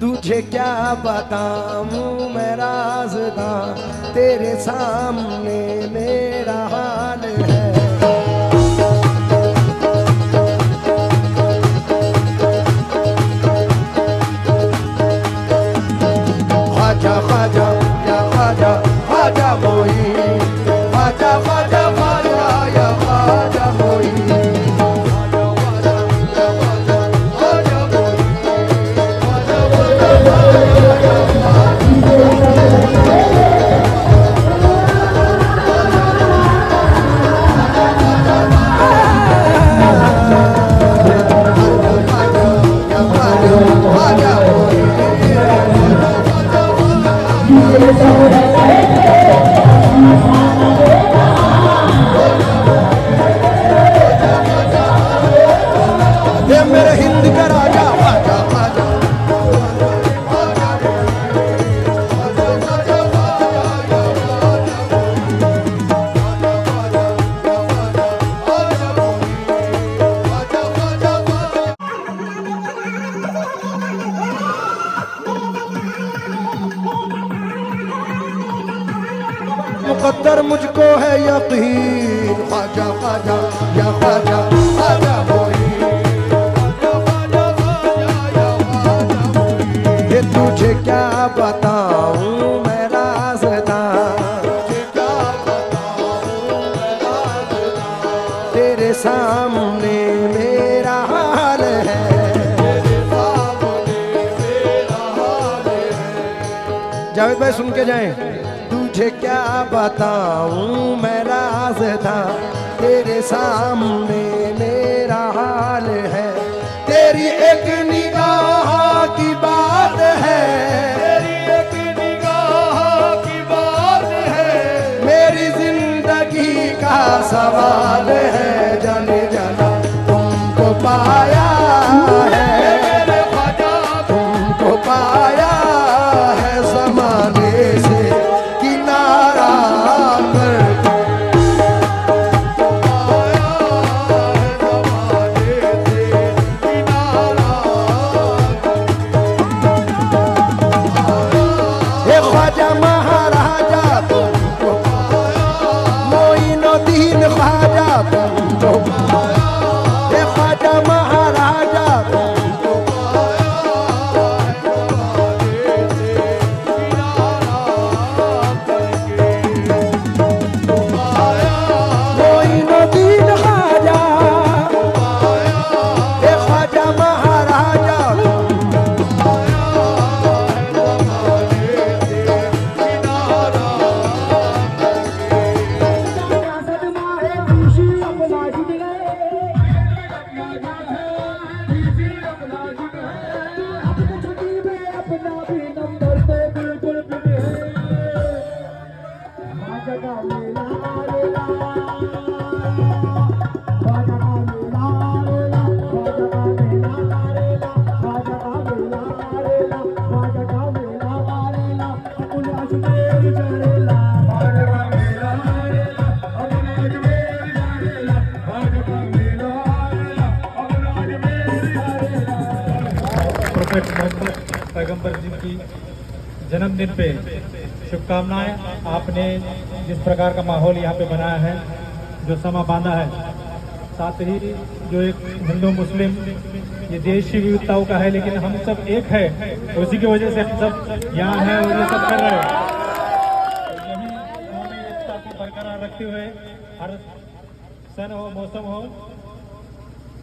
तुझे क्या बताऊं मैं राज़दां, तेरे सामने मेरा हाल है। ख्वाजा ख्वाजा या ख्वाजा ख्वाजा मोइन, ख्वाजा ख्वाजा ख्वाजा या ख्वाजा मोइन। ये मेरे हिंद का राजा ख्वाजा ख्वाजा। मुकद्दर मुझको है यकीन, ख्वाजा ख्वाजा या ख्वाजा ख्वाजा मोइन। ये तुझे क्या बताऊं मैं राज़दां, तेरे सामने मेरा हाल है। जावेद भाई सुन के जाएं। तुझे क्या बताऊं मैं राज़दां, तेरे सामने मेरा हाल है। तेरी एक निगाह की बात है, तेरी एक निगाह की बात है, मेरी जिंदगी का सवाल है। जाने जाना तुमको पाया है मेरे ख्वाजा, तुमको पाया है ज़माने से किनारा करके। ख्वाजा महाराजा तुमको, मोइनुद्दीन ख्वाजा तुमको, ये ख्वाजा महाराजा तुमको। मोइनुद्दीन ख्वाजा, ये ख्वाजा महाराजा पैगंबर जी की जन्मदिन पे शुभकामनाएं। आपने जिस प्रकार का माहौल यहाँ पे बनाया है, जो समा बांधा है, साथ ही जो एक हिंदू मुस्लिम ये देश की विविधताओं का है, लेकिन हम सब एक है, उसी की वजह से हम सब यहाँ हैं और ये सब कर रहे हैं। यही कौमी एकता को बरकरार रखते हुए हर सन हो मौसम हो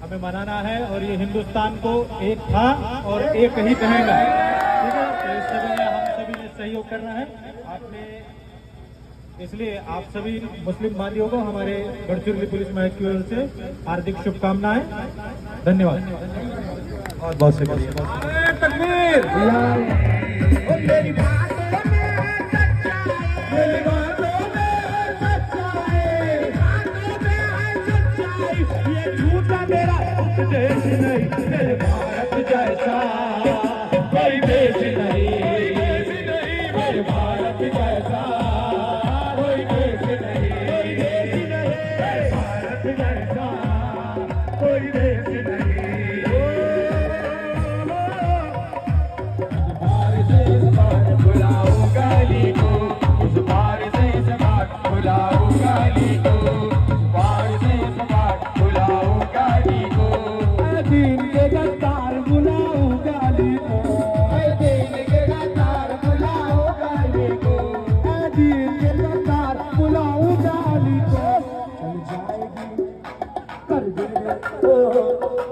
हमें मनाना है, और ये हिंदुस्तान को एक था और एक ही कहेगा। ठीक है, तो इस सभी में हम सभी ने सहयोग करना है। आपने इसलिए आप सभी मुस्लिम भाइयों को हमारे गढ़चिरौली पुलिस महल की ओर से हार्दिक शुभकामनाएं। धन्यवाद। बहुत बहुत शुक्रिया। तकबीर। देश नहीं मेरे भारत जैसा कोई देश नहीं, मेरे भारत जैसा कोई देश नहीं, मेरे भारत जैसा कोई देश नहीं।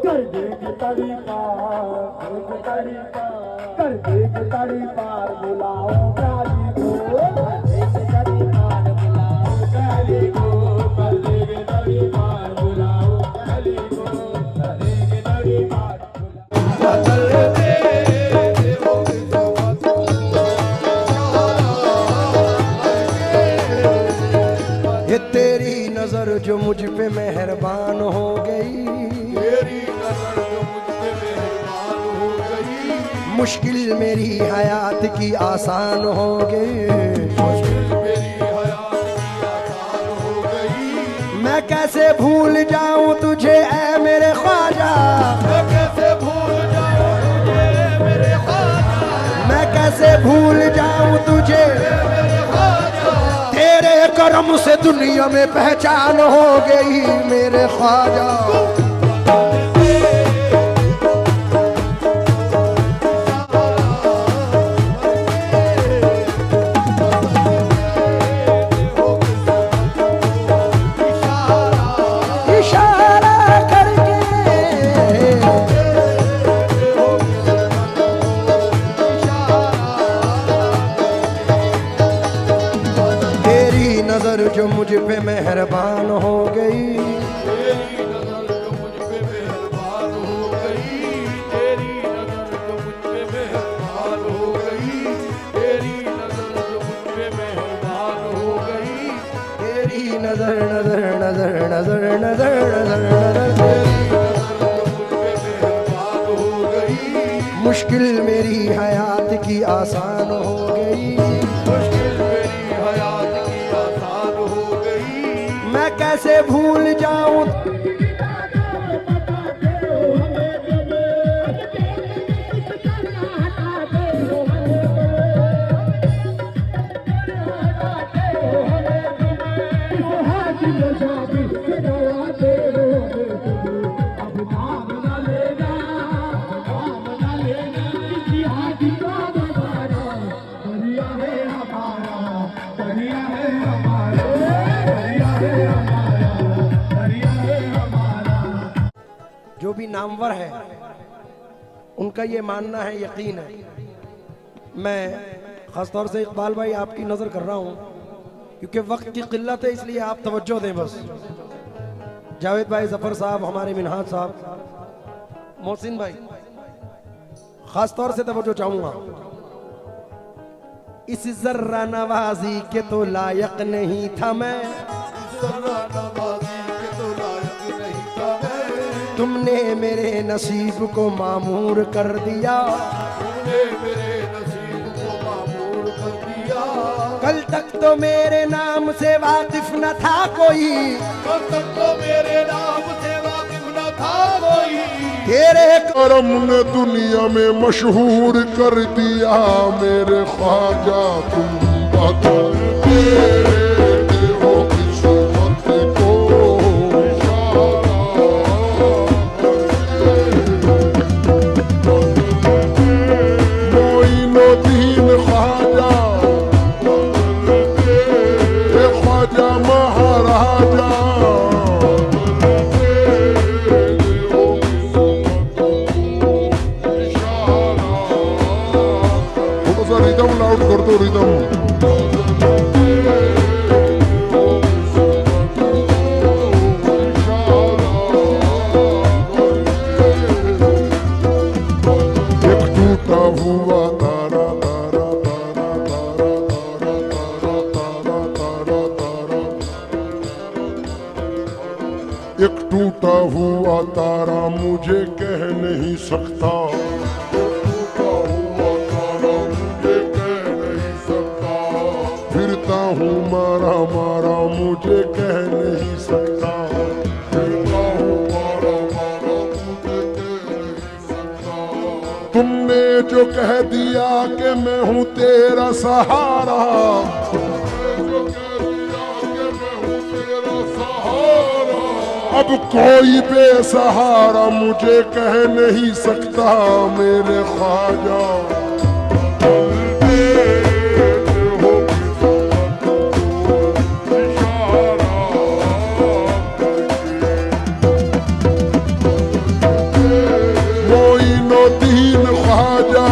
कर देंगे तड़ी पार, कर देंगे तड़ी पार, बुलाओ काली को, कर देंगे तड़ी पार, बुलाओ काली को, कर देंगे तड़ी पार, बुलाओ काली को, कर देंगे तड़ी पार, ये तेरी नजर जो मुझ पे मेहरबान हो गई, तेरी नजर जो मुझ पे मेहरबान हो गई, मुश्किल मेरी हयात की आसान हो गई, मुश्किल मेरी हयात की आसान हो गई। मैं कैसे भूल जाऊं तुझे ऐ मेरे ख्वाजा, मैं कैसे भूल जाऊं तुझे मेरे ख्वाजा, मैं कैसे भूल जाऊं तुझे, मेरे ख्वाजा। तेरे करम से दुनिया में पहचान हो गई मेरे ख्वाजा। इशारा करके तेरी नजर जो मुझ पे मेहरबान हो गई, तेरी नजर जो मुझ पे मेहरबान हो गई, तेरी नजर जो मुझ पे मेहरबान हो गई, तेरी नजर जो मुझ पे मेहरबान हो गई, तेरी नजर नजर नजर नजर नजर नजर नजर, तेरी नजर जो मुझ पे मेहरबान हो गई, मुश्किल मेरी हयात की आसान हो गई, मुश्किल मेरी हयात की आसान हो गई। मैं कैसे भूल जाऊं जो भी नामवर है उनका ये मानना है, यकीन है। मैं खासतौर से इकबाल भाई आपकी नज़र कर रहा हूँ क्योंकि वक्त की किल्लत है, इसलिए आप तवज्जो दें बस। जावेद भाई, जफर साहब, हमारे मिनहाज साहब, मोहसिन भाई, खासतौर से तवज्जो चाहूँगा। इस जर्रा नवाजी के तो लायक नहीं था मैं, जर्रा नवाजी के तो लायक नहीं था मैं, तुमने मेरे नसीब को मामूर कर दिया, तूने मेरे नसीब को मामूर कर दिया। कल तक तो मेरे नाम से वाकिफ न था कोई, कल तक तो मेरे नाम से वाकिफ न था कोई, तेरे करम ने दुनिया में मशहूर कर दिया मेरे ख्वाजा। तुम बदलते हो किस्मत को, मोइनुद्दीन ख्वाजा, ख्वाजा महाराजा। रिदम लाउड कर दो, रिदम। एक टूटा हुआ तारा तारा तारा तारा तारा तारा तारा तारा, एक टूटा हुआ तारा मुझे कह नहीं सकता, फिरता हूँ मारा मारा मुझे कह नहीं सकता, फिरता हूँ मारा मारा मुझे कह नहीं सकता। तुमने जो कह दिया कि मैं हूँ तेरा सहारा, तुमने जो कह दिया कि मैं हूँ तेरा सहारा, अब कोई बेसहारा मुझे कह नहीं सकता मेरे ख्वाजा। ख्वाजा